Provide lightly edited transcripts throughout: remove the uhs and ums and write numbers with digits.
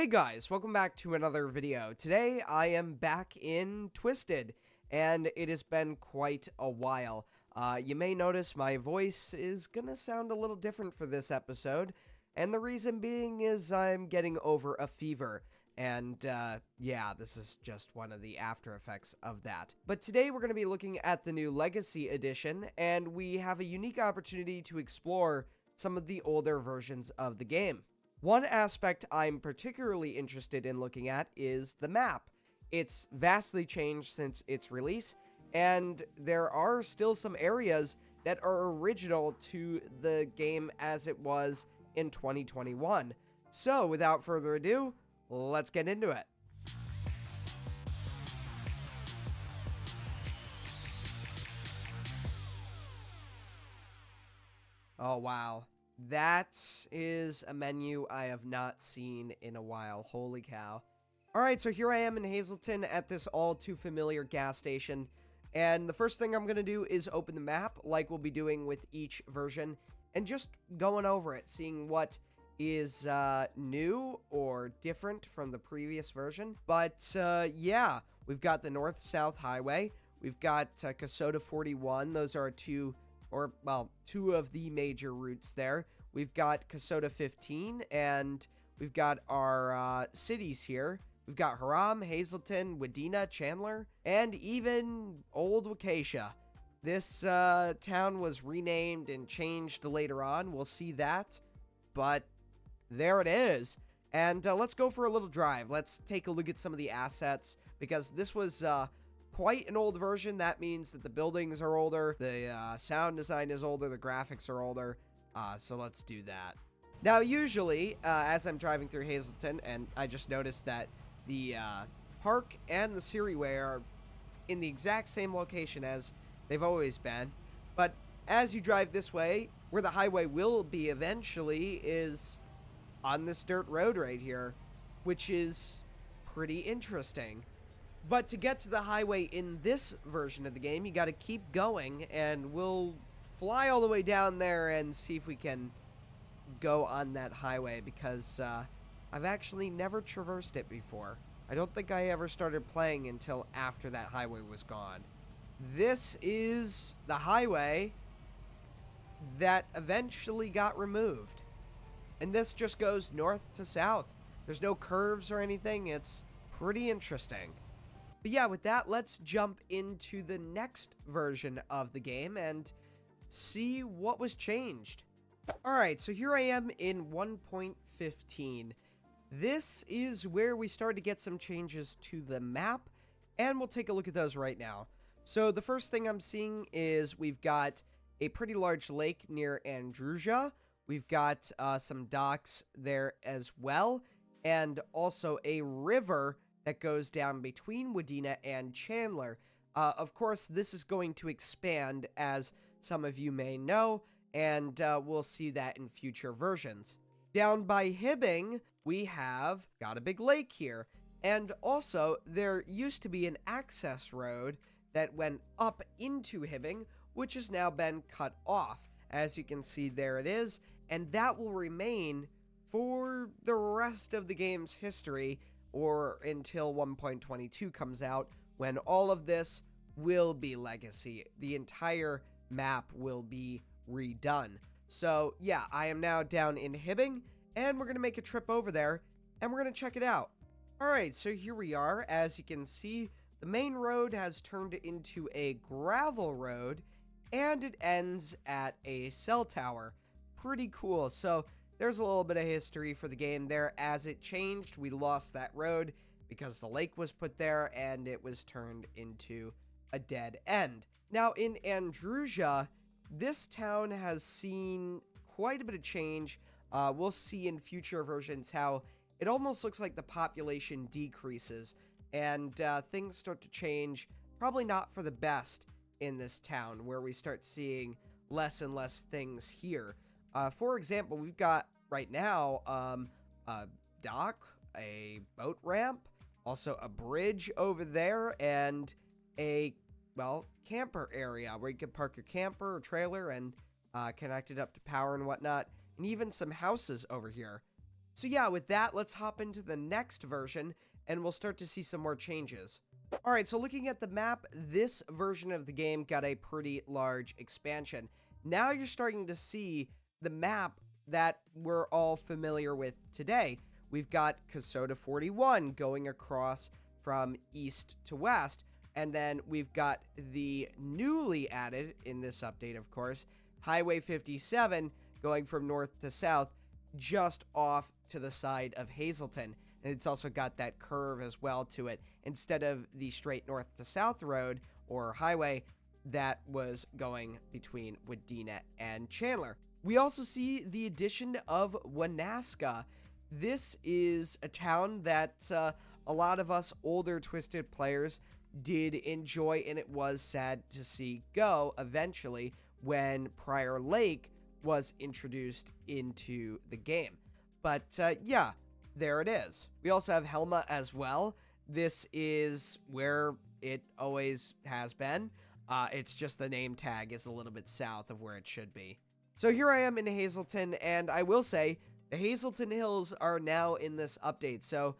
Hey guys, welcome back to another video. Today I am back in Twisted, and it has been quite a while. You may notice my voice is gonna sound a little different for this episode, and the reason being is I'm getting over a fever. And yeah, this is just one of the after effects of that. But today we're going to be looking at the new Legacy Edition, and we have a unique opportunity to explore some of the older versions of the game. One aspect I'm particularly interested in looking at is the map. It's vastly changed since its release, and there are still some areas that are original to the game as it was in 2021. So, without further ado, let's get into it. Oh, wow. That is a menu I have not seen in a while. Holy cow. Alright, so here I am in Hazleton at this all too familiar gas station. And the first thing I'm going to do is open the map, like we'll be doing with each version, and just going over it, seeing what is new or different from the previous version. But yeah, we've got the North-South Highway. We've got Kasota 41. Those are two of the major routes there. We've got Kasota 15, and we've got our cities here. We've got Haram, Hazleton, Wadena, Chandler, and even Old Wacatia. This town was renamed and changed later on. We'll see that, but there it is. And let's go for a little drive. Let's take a look at some of the assets, because this was quite an old version. That means that the buildings are older, the sound design is older, the graphics are older, so let's do that. Now, usually, as I'm driving through Hazleton, and I just noticed that the park and the Siriway are in the exact same location as they've always been, but as you drive this way, where the highway will be eventually is on this dirt road right here, which is pretty interesting. But to get to the highway in this version of the game, you got to keep going, and we'll fly all the way down there and see if we can go on that highway, because I've actually never traversed it before. I don't think I ever started playing until after that highway was gone. This is the highway that eventually got removed. And this just goes north to south. There's no curves or anything. It's pretty interesting. But yeah, with that, let's jump into the next version of the game and see what was changed. Alright, so here I am in 1.15. This is where we started to get some changes to the map, and we'll take a look at those right now. So the first thing I'm seeing is we've got a pretty large lake near Andrusia. We've got some docks there as well, and also a river that goes down between Wadena and Chandler. Of course, this is going to expand, as some of you may know, and we'll see that in future versions. Down by Hibbing, we have got a big lake here, and also there used to be an access road that went up into Hibbing, which has now been cut off. As you can see, there it is, and that will remain for the rest of the game's history, or until 1.22 comes out, when all of this will be Legacy. The entire map will be redone. So yeah, I am now down in Hibbing, and we're going to make a trip over there, and we're going to check it out. Alright, so here we are. As you can see, the main road has turned into a gravel road, and it ends at a cell tower. Pretty cool. So there's a little bit of history for the game there. As it changed, we lost that road because the lake was put there, and it was turned into a dead end. Now, in Andrusia, this town has seen quite a bit of change. We'll see in future versions how it almost looks like the population decreases, and things start to change, probably not for the best in this town, where we start seeing less and less things here. For example, we've got right now a dock, a boat ramp, also a bridge over there, and a, well, camper area where you can park your camper or trailer and connect it up to power and whatnot, and even some houses over here. So yeah, with that, let's hop into the next version, and we'll start to see some more changes. Alright, so looking at the map, this version of the game got a pretty large expansion. Now you're starting to see the map that we're all familiar with today. We've got Kasota 41 going across from east to west, and then we've got the newly added, in this update of course, Highway 57 going from north to south, just off to the side of Hazleton. And it's also got that curve as well to it, instead of the straight north to south road or highway that was going between Wadena and Chandler. We also see the addition of Wanaska. This is a town that a lot of us older Twisted players did enjoy, and it was sad to see go eventually when Prior Lake was introduced into the game. But yeah, there it is. We also have Helma as well. This is where it always has been. It's just the name tag is a little bit south of where it should be. So here I am in Hazleton, and I will say the Hazleton Hills are now in this update. So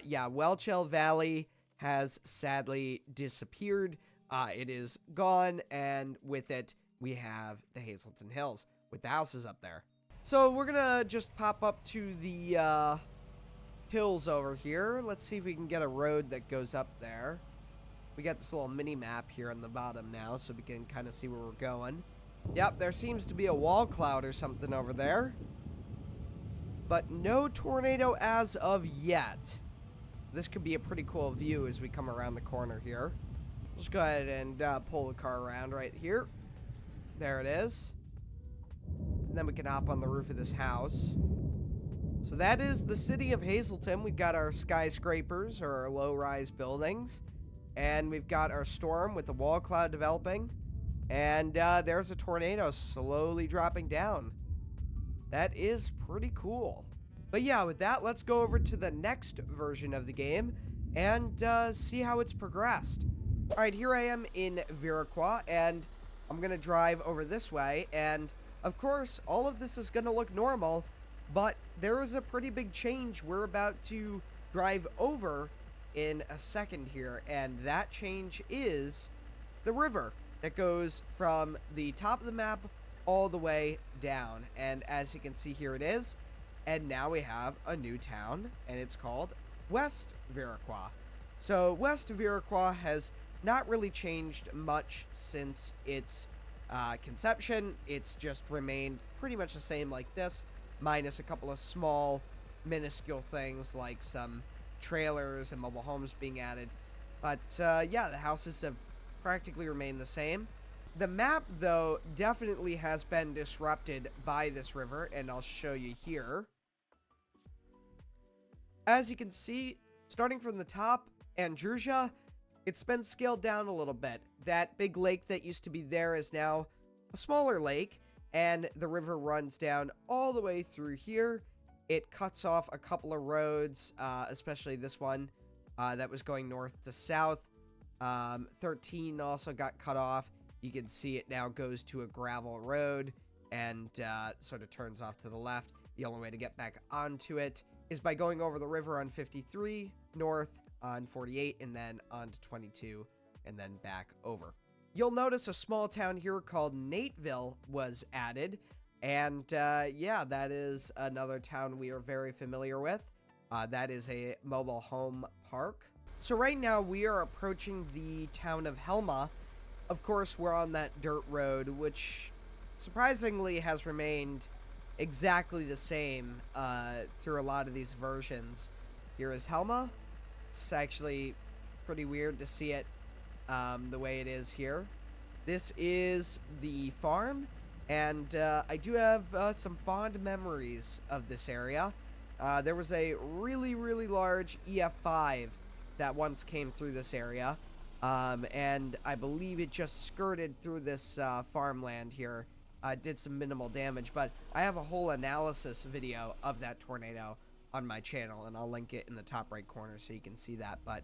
yeah, Welchel Valley has sadly disappeared. It is gone, and with it, we have the Hazleton Hills with the houses up there. So we're gonna just pop up to the hills over here. Let's see if we can get a road that goes up there. We got this little mini map here on the bottom now, so we can kind of see where we're going. Yep, there seems to be a wall cloud or something over there, but no tornado as of yet. This could be a pretty cool view as we come around the corner here. Let's go ahead and pull the car around right here. There it is. And then we can hop on the roof of this house. So that is the city of Hazleton. We've got our skyscrapers, or our low-rise buildings. And we've got our storm with the wall cloud developing. And there's a tornado slowly dropping down. That is pretty cool. But yeah, with that, let's go over to the next version of the game and see how it's progressed. Alright, here I am in Viroqua, and I'm going to drive over this way. And of course, all of this is going to look normal, but there is a pretty big change we're about to drive over in a second here, and that change is the river that goes from the top of the map all the way down. And as you can see, here it is, and now we have a new town, and it's called West Viroqua. So West Viroqua has not really changed much since its conception. It's just remained pretty much the same like this, minus a couple of small minuscule things like some trailers and mobile homes being added. But yeah, the houses have practically remained the same. The map, though, definitely has been disrupted by this river, and I'll show you here. As you can see, starting from the top, Andrusia, it's been scaled down a little bit. That big lake that used to be there is now a smaller lake, and the river runs down all the way through here. It cuts off a couple of roads, especially this one that was going north to south. 13 also got cut off. You can see it now goes to a gravel road and sort of turns off to the left. The only way to get back onto it is by going over the river on 53, north on 48, and then onto 22, and then back over. You'll notice a small town here called Nateville was added, and yeah, that is another town we are very familiar with. That is a mobile home park. So right now we are approaching the town of Helma. Of course, we're on that dirt road, which surprisingly has remained exactly the same through a lot of these versions. Here is Helma. It's actually pretty weird to see it the way it is here. This is the farm, and I do have some fond memories of this area. There was a really, really large EF5 that once came through this area, and I believe it just skirted through this farmland here. Did some minimal damage, but I have a whole analysis video of that tornado on my channel, and I'll link it in the top right corner so you can see that. But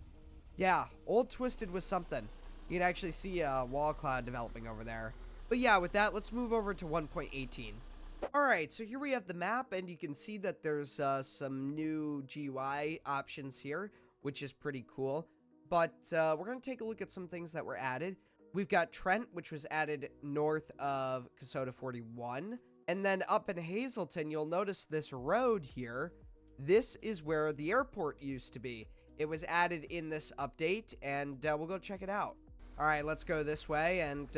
yeah, Old Twisted was something. You can actually see a wall cloud developing over there. But yeah, with that, let's move over to 1.18. Alright, so here we have the map, and you can see that there's some new GUI options here, which is pretty cool. But we're going to take a look at some things that were added. We've got Trent, which was added north of Kasota 41. And then up in Hazleton, you'll notice this road here. This is where the airport used to be. It was added in this update, and we'll go check it out. Alright, let's go this way, and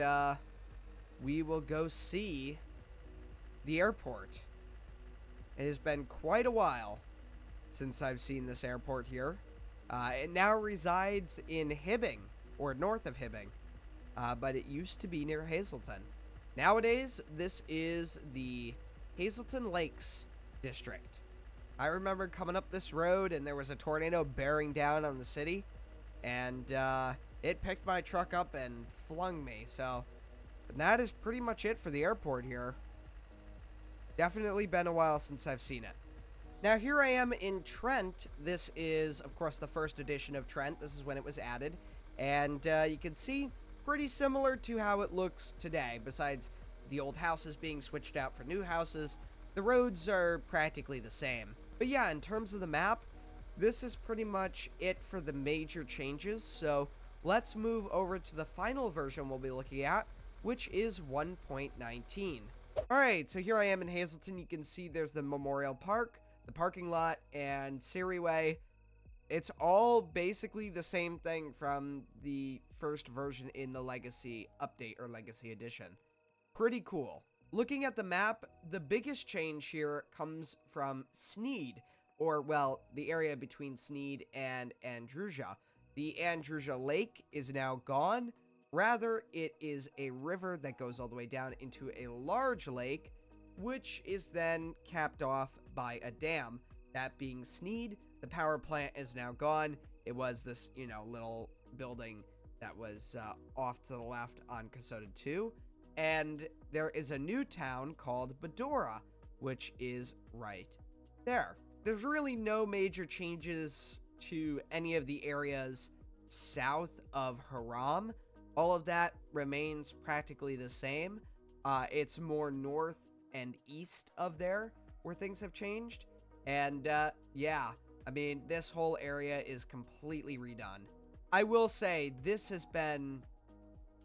we will go see the airport. It has been quite a while since I've seen this airport here. It now resides in Hibbing, or north of Hibbing, but it used to be near Hazleton. Nowadays, this is the Hazleton Lakes district. I remember coming up this road, and there was a tornado bearing down on the city, and it picked my truck up and flung me. So that is pretty much it for the airport here. Definitely been a while since I've seen it. Now, here I am in Trent. This is, of course, the first edition of Trent. This is when it was added. And you can see pretty similar to how it looks today. Besides the old houses being switched out for new houses, the roads are practically the same. But yeah, in terms of the map, this is pretty much it for the major changes. So let's move over to the final version we'll be looking at, which is 1.19. Alright, so here I am in Hazleton. You can see there's the Memorial Park, the parking lot, and Siriway. It's all basically the same thing from the first version in the Legacy update or Legacy edition. Pretty cool. Looking at the map, the biggest change here comes from Sneed, or, well, the area between Sneed and Andrusia. The Andrusia Lake is now gone. Rather, it is a river that goes all the way down into a large lake, which is then capped off by a dam. That being Sneed, the power plant is now gone. It was this, little building that was off to the left on Kasota 2. And there is a new town called Bedora, which is right there. There's really no major changes to any of the areas south of Haram. All of that remains practically the same. It's more north and east of there where things have changed. And yeah, I mean, this whole area is completely redone. I will say this has been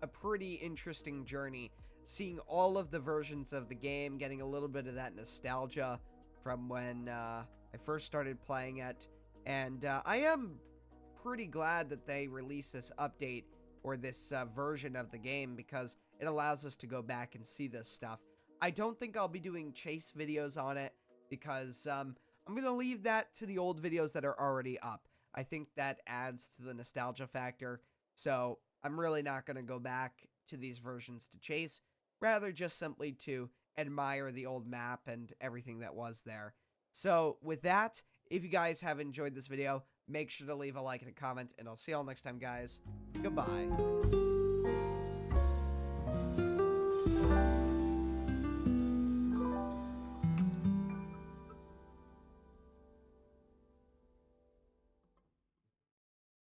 a pretty interesting journey, seeing all of the versions of the game, getting a little bit of that nostalgia from when I first started playing it. And I am pretty glad that they released this update or this version of the game, because it allows us to go back and see this stuff. I don't think I'll be doing chase videos on it, because I'm going to leave that to the old videos that are already up. I think that adds to the nostalgia factor, so I'm really not going to go back to these versions to chase, rather just simply to admire the old map and everything that was there. So with that, if you guys have enjoyed this video, make sure to leave a like and a comment, and I'll see y'all next time, guys. Goodbye.